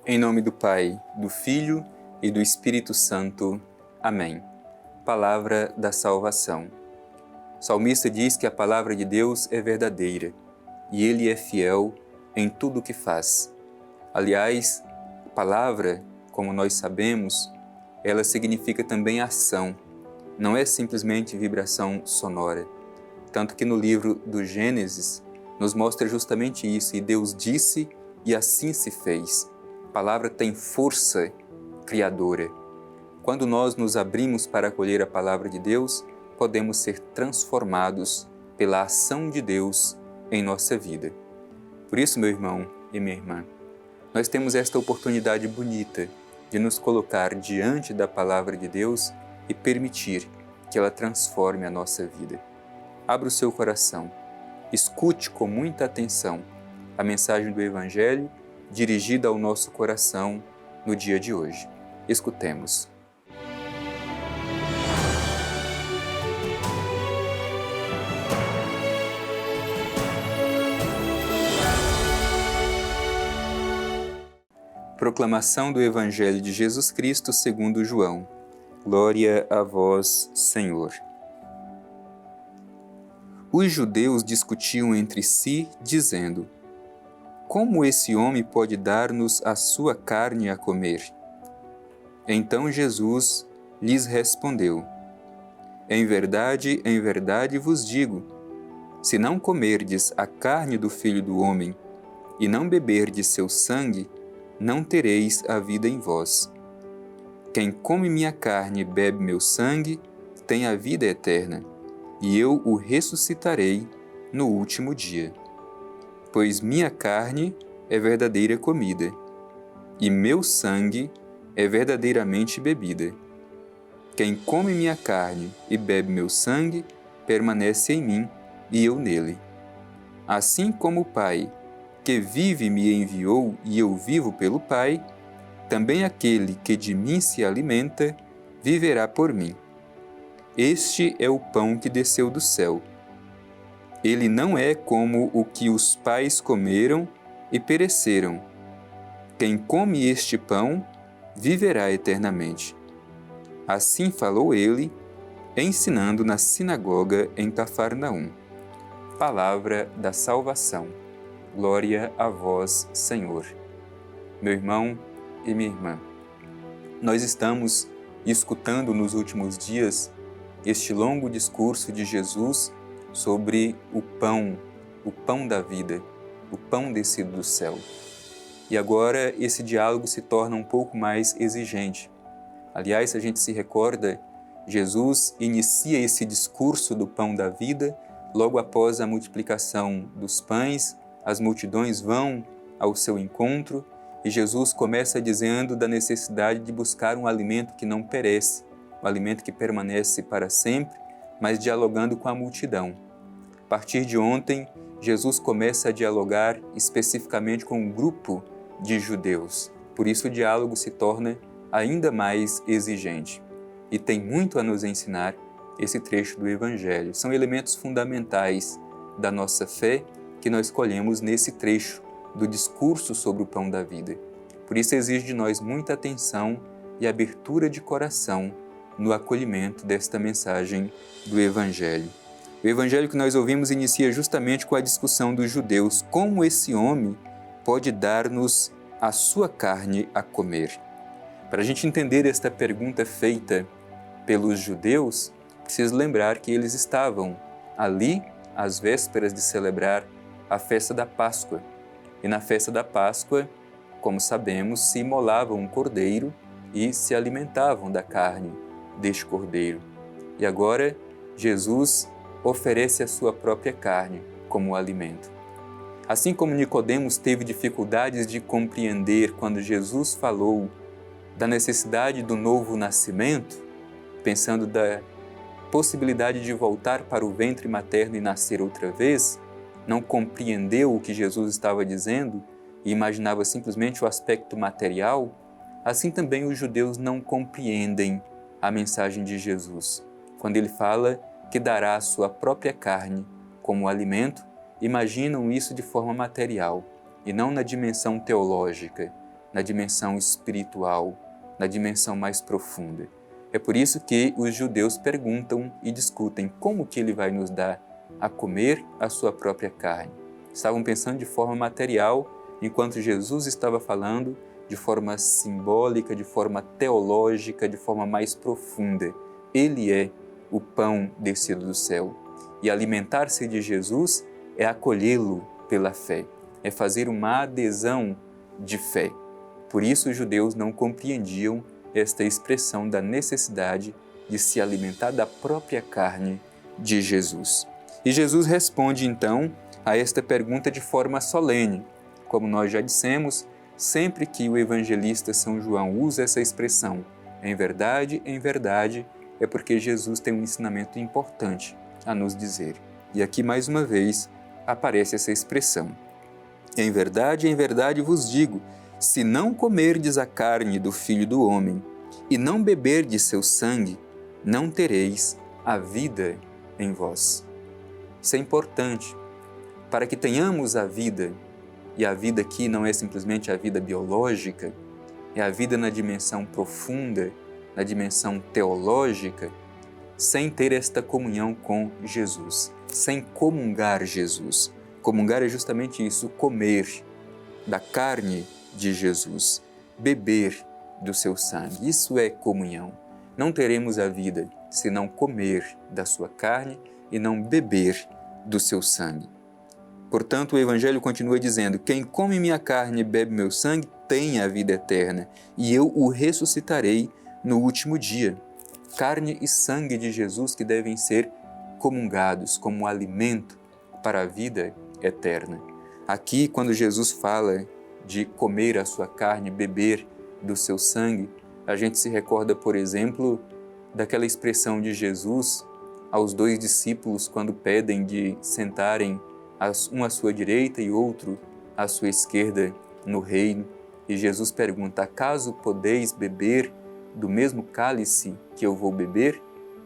Em nome do Pai, do Filho e do Espírito Santo. Amém. Palavra da salvação. O salmista diz que a palavra de Deus é verdadeira e Ele é fiel em tudo o que faz. Aliás, palavra, como nós sabemos, ela significa também ação. Não é simplesmente vibração sonora. Tanto que no livro do Gênesis nos mostra justamente isso. E Deus disse e assim se fez. A palavra tem força criadora. Quando nós nos abrimos para acolher a palavra de Deus, podemos ser transformados pela ação de Deus em nossa vida. Por isso, meu irmão e minha irmã, nós temos esta oportunidade bonita de nos colocar diante da palavra de Deus e permitir que ela transforme a nossa vida. Abra o seu coração, escute com muita atenção a mensagem do Evangelho dirigida ao nosso coração no dia de hoje. Escutemos. Proclamação do Evangelho de Jesus Cristo segundo João. Glória a vós, Senhor. Os judeus discutiam entre si, dizendo: como esse homem pode dar-nos a sua carne a comer? Então Jesus lhes respondeu: em verdade vos digo, se não comerdes a carne do Filho do Homem e não beberdes seu sangue, não tereis a vida em vós. Quem come minha carne e bebe meu sangue tem a vida eterna, e eu o ressuscitarei no último dia. Pois minha carne é verdadeira comida, e meu sangue é verdadeiramente bebida. Quem come minha carne e bebe meu sangue, permanece em mim e eu nele. Assim como o Pai, que vive, me enviou e eu vivo pelo Pai, também aquele que de mim se alimenta, viverá por mim. Este é o pão que desceu do céu. Ele não é como o que os pais comeram e pereceram. Quem come este pão, viverá eternamente. Assim falou ele, ensinando na sinagoga em Cafarnaum. Palavra da salvação. Glória a vós, Senhor. Meu irmão e minha irmã, nós estamos escutando nos últimos dias este longo discurso de Jesus sobre o pão da vida, o pão descido do céu. E agora esse diálogo se torna um pouco mais exigente. Aliás, se a gente se recorda, Jesus inicia esse discurso do pão da vida logo após a multiplicação dos pães, as multidões vão ao seu encontro e Jesus começa dizendo da necessidade de buscar um alimento que não perece, um alimento que permanece para sempre, mas dialogando com a multidão. A partir de ontem, Jesus começa a dialogar especificamente com um grupo de judeus. Por isso o diálogo se torna ainda mais exigente. E tem muito a nos ensinar esse trecho do Evangelho. São elementos fundamentais da nossa fé que nós colhemos nesse trecho do discurso sobre o pão da vida. Por isso exige de nós muita atenção e abertura de coração no acolhimento desta mensagem do Evangelho. O Evangelho que nós ouvimos inicia justamente com a discussão dos judeus. Como esse homem pode dar-nos a sua carne a comer? Para a gente entender esta pergunta feita pelos judeus, preciso lembrar que eles estavam ali às vésperas de celebrar a festa da Páscoa. E na festa da Páscoa, como sabemos, se imolava um cordeiro e se alimentavam da carne deste cordeiro. E agora Jesus oferece a sua própria carne como alimento. Assim como Nicodemos teve dificuldades de compreender quando Jesus falou da necessidade do novo nascimento, pensando da possibilidade de voltar para o ventre materno e nascer outra vez, não compreendeu o que Jesus estava dizendo e imaginava simplesmente o aspecto material, assim também os judeus não compreendem a mensagem de Jesus. Quando ele fala que dará a sua própria carne como alimento, imaginam isso de forma material e não na dimensão teológica, na dimensão espiritual, na dimensão mais profunda. É por isso que os judeus perguntam e discutem como que ele vai nos dar a comer a sua própria carne. Estavam pensando de forma material, enquanto Jesus estava falando de forma simbólica, de forma teológica, de forma mais profunda. Ele é o pão descido do céu. E alimentar-se de Jesus é acolhê-lo pela fé, é fazer uma adesão de fé. Por isso os judeus não compreendiam esta expressão da necessidade de se alimentar da própria carne de Jesus. E Jesus responde então a esta pergunta de forma solene. Como nós já dissemos, sempre que o evangelista São João usa essa expressão, em verdade, é porque Jesus tem um ensinamento importante a nos dizer. E aqui mais uma vez aparece essa expressão. Em verdade vos digo, se não comerdes a carne do Filho do Homem e não beberdes seu sangue, não tereis a vida em vós. Isso é importante para que tenhamos a vida, e a vida aqui não é simplesmente a vida biológica, é a vida na dimensão profunda, na dimensão teológica, sem ter esta comunhão com Jesus, sem comungar Jesus. Comungar é justamente isso, comer da carne de Jesus, beber do seu sangue. Isso é comunhão. Não teremos a vida se não comer da sua carne e não beber do seu sangue. Portanto, o Evangelho continua dizendo, quem come minha carne e bebe meu sangue tem a vida eterna, e eu o ressuscitarei no último dia. Carne e sangue de Jesus que devem ser comungados como alimento para a vida eterna. Aqui, quando Jesus fala de comer a sua carne, beber do seu sangue, a gente se recorda, por exemplo, daquela expressão de Jesus aos dois discípulos quando pedem de sentarem um à sua direita e outro à sua esquerda no reino. E Jesus pergunta, acaso podeis beber do mesmo cálice que eu vou beber?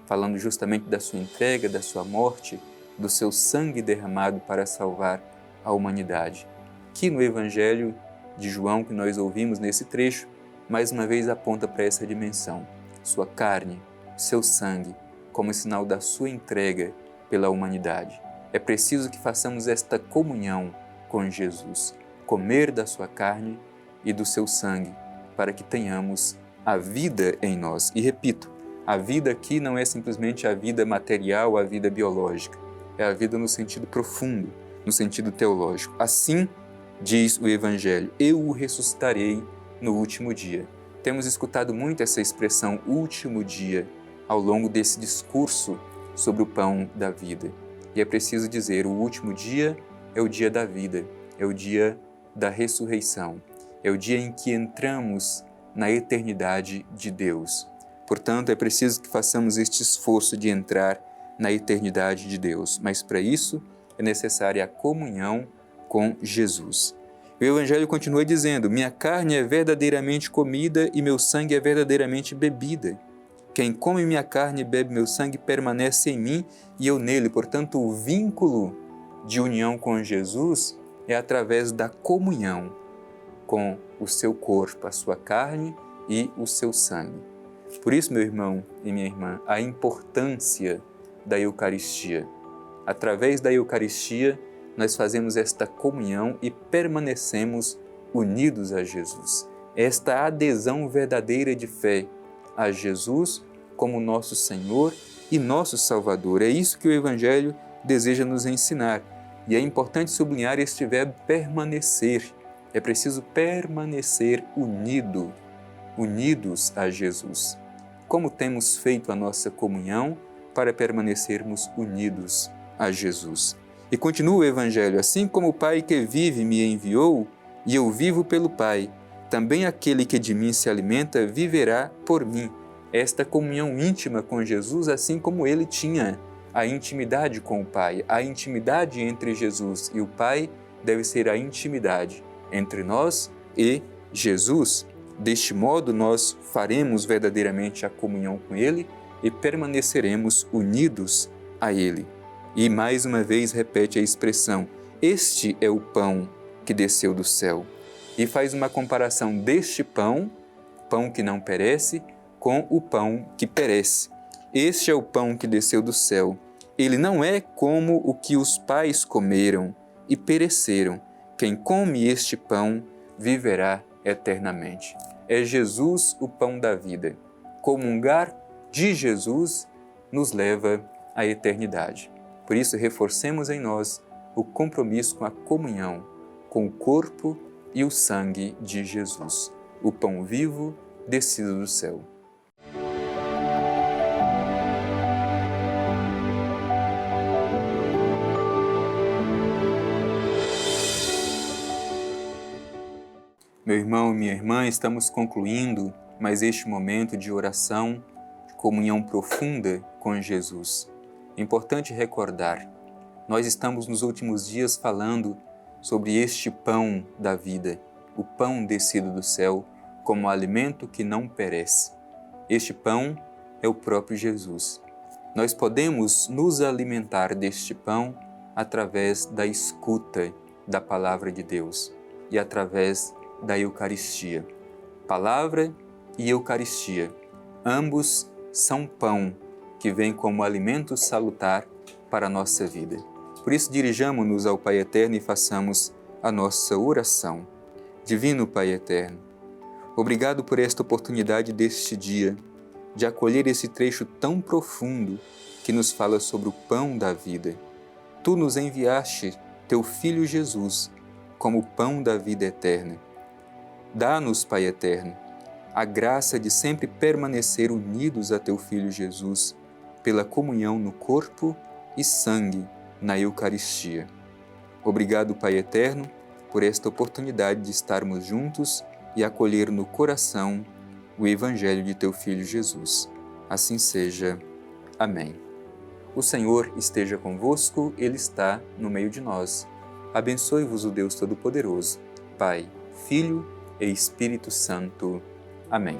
Falando justamente da sua entrega, da sua morte, do seu sangue derramado para salvar a humanidade. Que no Evangelho de João, que nós ouvimos nesse trecho, mais uma vez aponta para essa dimensão. Sua carne, seu sangue, como sinal da sua entrega pela humanidade. É preciso que façamos esta comunhão com Jesus, comer da sua carne e do seu sangue, para que tenhamos a vida em nós. E repito, a vida aqui não é simplesmente a vida material, a vida biológica, é a vida no sentido profundo, no sentido teológico. Assim diz o Evangelho, eu o ressuscitarei no último dia. Temos escutado muito essa expressão último dia ao longo desse discurso sobre o pão da vida. E é preciso dizer, o último dia é o dia da vida, é o dia da ressurreição, é o dia em que entramos na eternidade de Deus. Portanto, é preciso que façamos este esforço de entrar na eternidade de Deus, mas para isso é necessária a comunhão com Jesus. O Evangelho continua dizendo, minha carne é verdadeiramente comida e meu sangue é verdadeiramente bebida. Quem come minha carne e bebe meu sangue permanece em mim e eu nele. Portanto, o vínculo de união com Jesus é através da comunhão com o seu corpo, a sua carne e o seu sangue. Por isso, meu irmão e minha irmã, a importância da Eucaristia. Através da Eucaristia, nós fazemos esta comunhão e permanecemos unidos a Jesus. Esta adesão verdadeira de fé a Jesus como nosso Senhor e nosso Salvador. É isso que o Evangelho deseja nos ensinar. E é importante sublinhar este verbo permanecer. É preciso permanecer unidos a Jesus. Como temos feito a nossa comunhão para permanecermos unidos a Jesus? E continua o Evangelho, assim como o Pai que vive me enviou, e eu vivo pelo Pai, também aquele que de mim se alimenta viverá por mim. Esta comunhão íntima com Jesus, assim como ele tinha a intimidade com o Pai. A intimidade entre Jesus e o Pai deve ser a intimidade entre nós e Jesus. Deste modo, nós faremos verdadeiramente a comunhão com Ele e permaneceremos unidos a Ele. E mais uma vez repete a expressão, este é o pão que desceu do céu. e faz uma comparação deste pão, pão que não perece, com o pão que perece. Este é o pão que desceu do céu. Ele não é como o que os pais comeram e pereceram. Quem come este pão viverá eternamente. É Jesus o pão da vida. Comungar de Jesus nos leva à eternidade. Por isso, reforcemos em nós o compromisso com a comunhão, com o corpo e o sangue de Jesus, o pão vivo descido do céu. Meu irmão e minha irmã, estamos concluindo mais este momento de oração, de comunhão profunda com Jesus. É importante recordar, nós estamos nos últimos dias falando sobre este pão da vida, o pão descido do céu, como alimento que não perece. Este pão é o próprio Jesus. Nós podemos nos alimentar deste pão através da escuta da palavra de Deus e através da Eucaristia. Palavra e Eucaristia, ambos são pão que vem como alimento salutar para a nossa vida. Por isso, dirijamo-nos ao Pai Eterno e façamos a nossa oração. Divino Pai Eterno, obrigado por esta oportunidade deste dia, de acolher esse trecho tão profundo que nos fala sobre o pão da vida. Tu nos enviaste teu Filho Jesus como pão da vida eterna. Dá-nos, Pai Eterno, a graça de sempre permanecer unidos a Teu Filho Jesus, pela comunhão no corpo e sangue na Eucaristia. Obrigado, Pai Eterno, por esta oportunidade de estarmos juntos e acolher no coração o Evangelho de Teu Filho Jesus. Assim seja. Amém. O Senhor esteja convosco, Ele está no meio de nós. Abençoe-vos o Deus Todo-Poderoso, Pai, Filho e Espírito Santo. Amém.